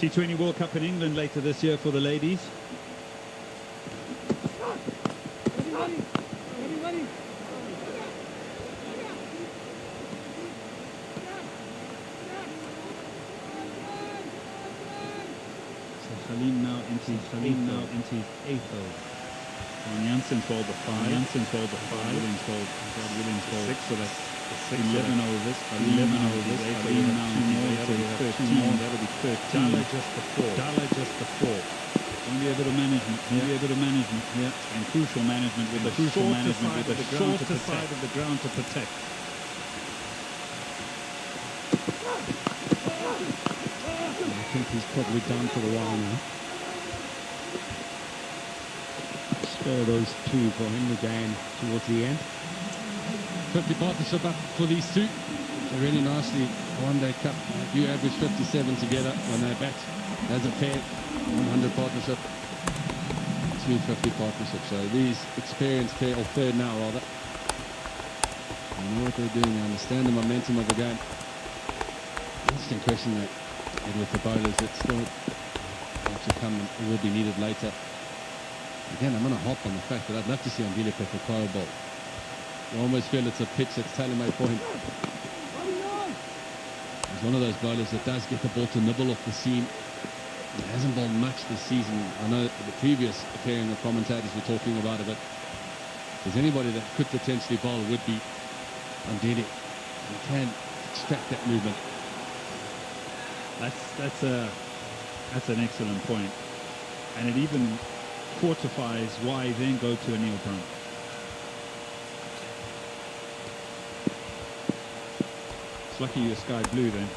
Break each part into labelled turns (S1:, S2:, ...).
S1: T20 World Cup in England later this year for the ladies. Khalil now into his eighth over. Jansen's bowled the 5. Williams bowled 6. So that's 11 overs. 11 overs. Khalil now into 13. That'll be 13. Dalla just the 4. Only a bit of management. Yeah. And crucial management with the shorter side of the ground to protect.
S2: I think he's probably done for a while now. Spare those two for him again towards the end.
S3: 50 partnership up for these two. So really nicely, one day cup. You average 57 together when they bat as a pair. 100 partnership, 250 partnership. So these experienced pair, or third now rather, they know what they're doing. They understand the momentum of the game. Interesting question that with the bowlers, it's still to come and it will be needed later. Again, I'm going to hop on the fact that I'd love to see Andile Pepper throw a ball. You almost feel it's a pitch that's tailor-made for him. He's one of those bowlers that does get the ball to nibble off the seam. He hasn't bowled much this season. I know the previous appearing of commentators were talking about it, but if there's anybody that could potentially bowl, it would be Andile. He can extract that movement.
S1: That's an excellent point, and it even fortifies why then go to a Neil Brown. It's lucky you're sky blue then.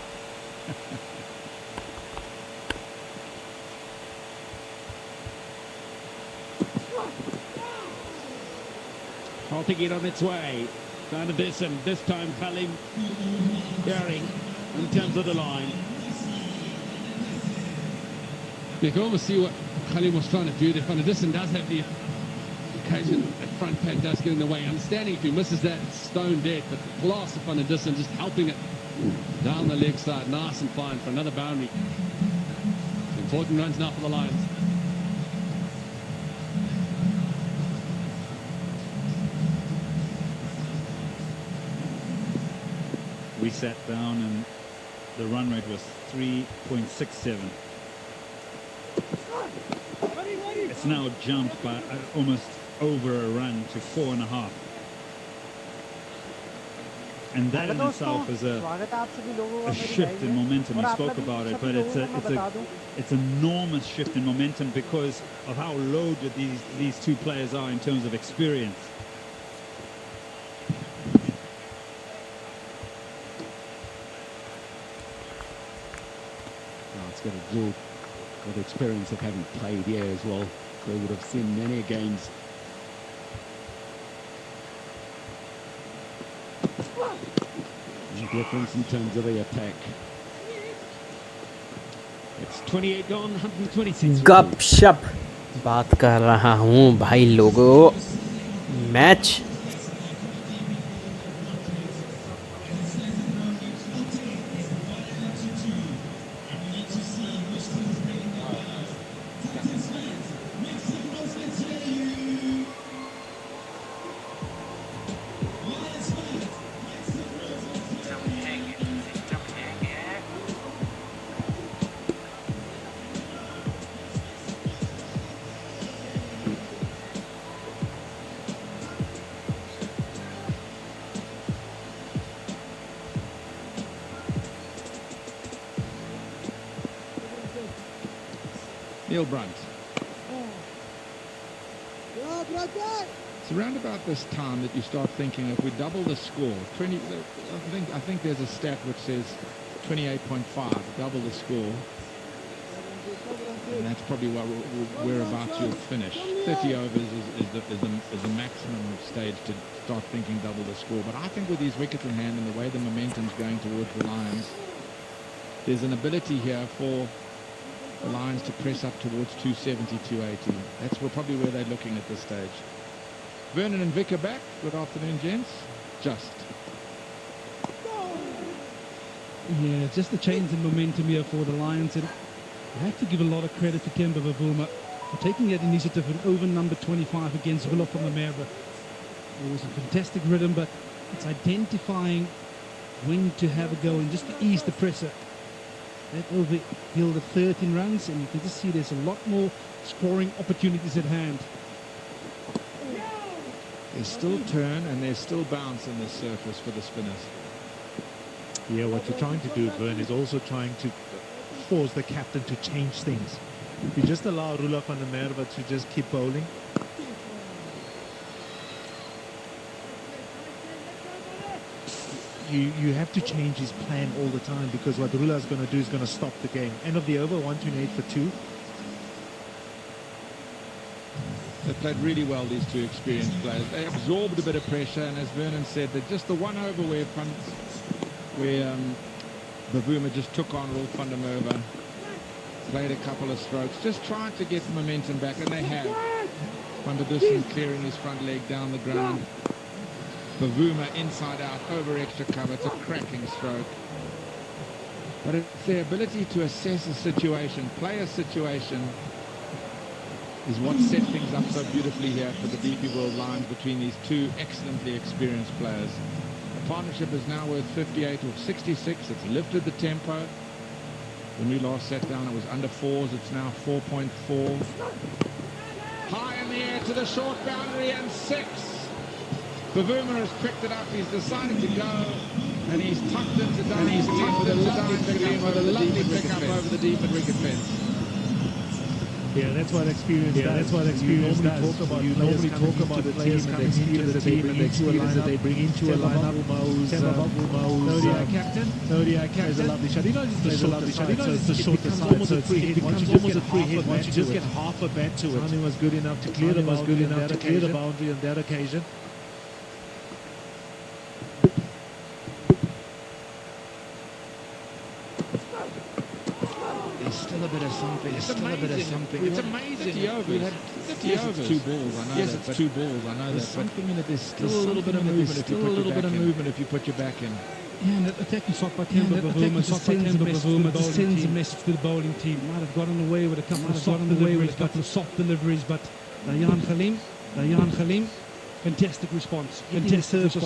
S2: I'll take it on its way. Found a distance. This time Khalil Herring in terms of the line.
S3: You can almost see what Khalil was trying to do. The Fanadisson does have the occasion that front pad does get in the way. Understanding if he misses that, stone dead, but the class of Fanadisson just helping it down the leg side, nice and fine for another boundary. Important runs now for the Lions.
S1: We sat down and the run rate was 3.67. It's now jumped by almost over a run to 4.5. And that in itself is a shift in momentum. We spoke about it, but it's an enormous shift in momentum because of how loaded these two players are in terms of experience.
S2: It's got a dual got the experience of having played here as well. They would have seen many games. The difference in terms of the attack. It's 28 gone, 126.
S4: गपशप बात कर रहा हूँ भाई लोगों. Match
S3: Neil Brunt. It's around about this time that you start thinking if we double the score, 20. I think there's a stat which says 28.5, double the score, and that's probably whereabouts you'll finish. 30 overs is the maximum stage to start thinking double the score. But I think with these wickets in hand and the way the momentum's going towards the Lions, there's an ability here for the Lions to press up towards 270, 280. That's probably where they're looking at this stage. Vernon and Vic are back. Good afternoon, gents. Just.
S5: Yeah, just the change in momentum here for the Lions. And
S2: You have to give a lot of credit to Kemba Bavuma for taking that initiative and over number 25 against Villa from the Merwe. It was a fantastic rhythm, but it's identifying when to have a go and just to ease the pressure. That over yielded 13 runs, and you can just see there's a lot more scoring opportunities at hand.
S5: There's still turn and there's still bounce in this surface for the spinners.
S6: Yeah, what you're trying to do, Vern, is also trying to force the captain to change things. If you just allow Rula van der Merwe to just keep bowling, you have to change his plan all the time, because what Rula is going to do is going to stop the game. End of the over, 128 for 2.
S5: They played really well, these two experienced players. They absorbed a bit of pressure, and as Vernon said, that just the one over where Bavuma just took on Rolf van der Merwe, played a couple of strokes, just trying to get momentum back, and they have. Van der Dussen clearing his front leg down the ground. Bavuma inside out, over extra cover. It's a cracking stroke. But it's their ability to assess a situation, play a situation, is what set things up so beautifully here for the DP World Lions between these two excellently experienced players. The partnership is now worth 58 or 66. It's lifted the tempo. When we last sat down, it was under 4s. It's now 4.4. High in the air to the short boundary and 6. Bavuma has picked it up. He's decided to go, and he's tucked into down. He's tucked into down with a lovely pickup over the deep and wicket fence.
S6: Yeah, that's what experience does. That's what experience does. You normally talk about the players coming into the team and the experience that they bring into a lineup. ODI captain. There's a lovely shot. There's a lovely shot. So it's the shorter side. So it becomes almost a free hit. Once you just get half a bat to it. Timing was good enough to clear the boundary on that occasion.
S5: There's still a bit of something. There's still a bit of something. It's amazing. 50 overs. We had 50 overs. It's 2 balls. I know yes, that. It's 2 balls. I know that. Something in it. There's still a little bit of movement. Still a little bit of movement if you put your back in.
S2: Yeah, and that attacking shot by Kemba Bavuma just sends a message to the bowling team. Might have gotten away with a couple of soft deliveries, but Dayan Khalim, fantastic response. Hitting the surface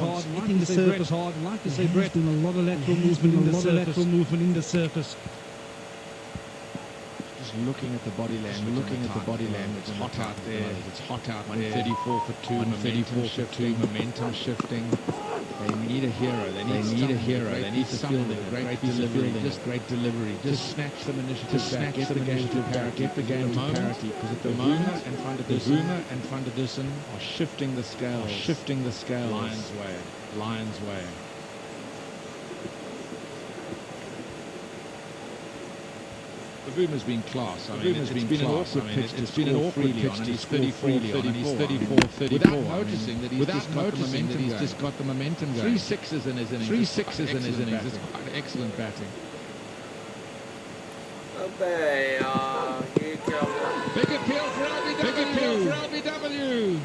S2: hard. And like you say, Brett, doing a lot of lateral movement in the surface.
S5: Just looking at the body language. It's hot out there. It's hot out there. 134 for 2. 134 for 2. Momentum shifting. They need a hero. They need a hero. They need something. Great delivery. Just great delivery. Just snatch some initiative back. Get the game to parity. Get the game to parity. Because at the moment, Bavuma and Van der Dussen are shifting the scales. Lions way. Bavuma's been class. It's been an awkward pitch to score freely on, and he's 34. Without noticing that he's just got the momentum going. 3 sixes in his innings. It's quite excellent batting. Big appeal for LBW.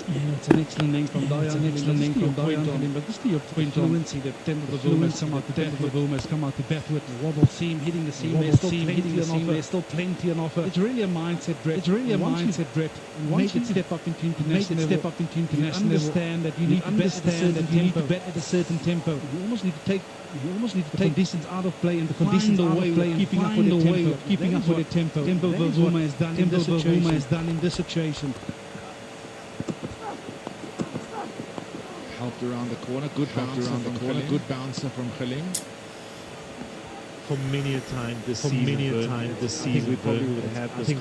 S2: Yeah, it's an excellent name from Dayan. But just to your point on fluency that Kemba Bavuma has come out to bat with. The wobble seam, hitting the seam, there's still plenty on offer. It's really a mindset, Brett. And once you step up into international level, understand that you need to bat at a certain tempo. You almost need to take conditions out of play and the conditions out of play and keeping up with the tempo. Kemba Bavuma has done in this situation.
S5: Helped around the corner, good bouncer from Khalim.
S6: For many a time this season, we probably would have this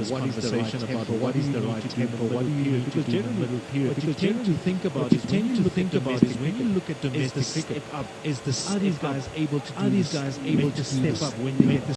S6: conversation about what is the right tempo, what do you need to do in the middle period. What you tend to think about is when you look at domestic cricket, are these guys able to step up when they get the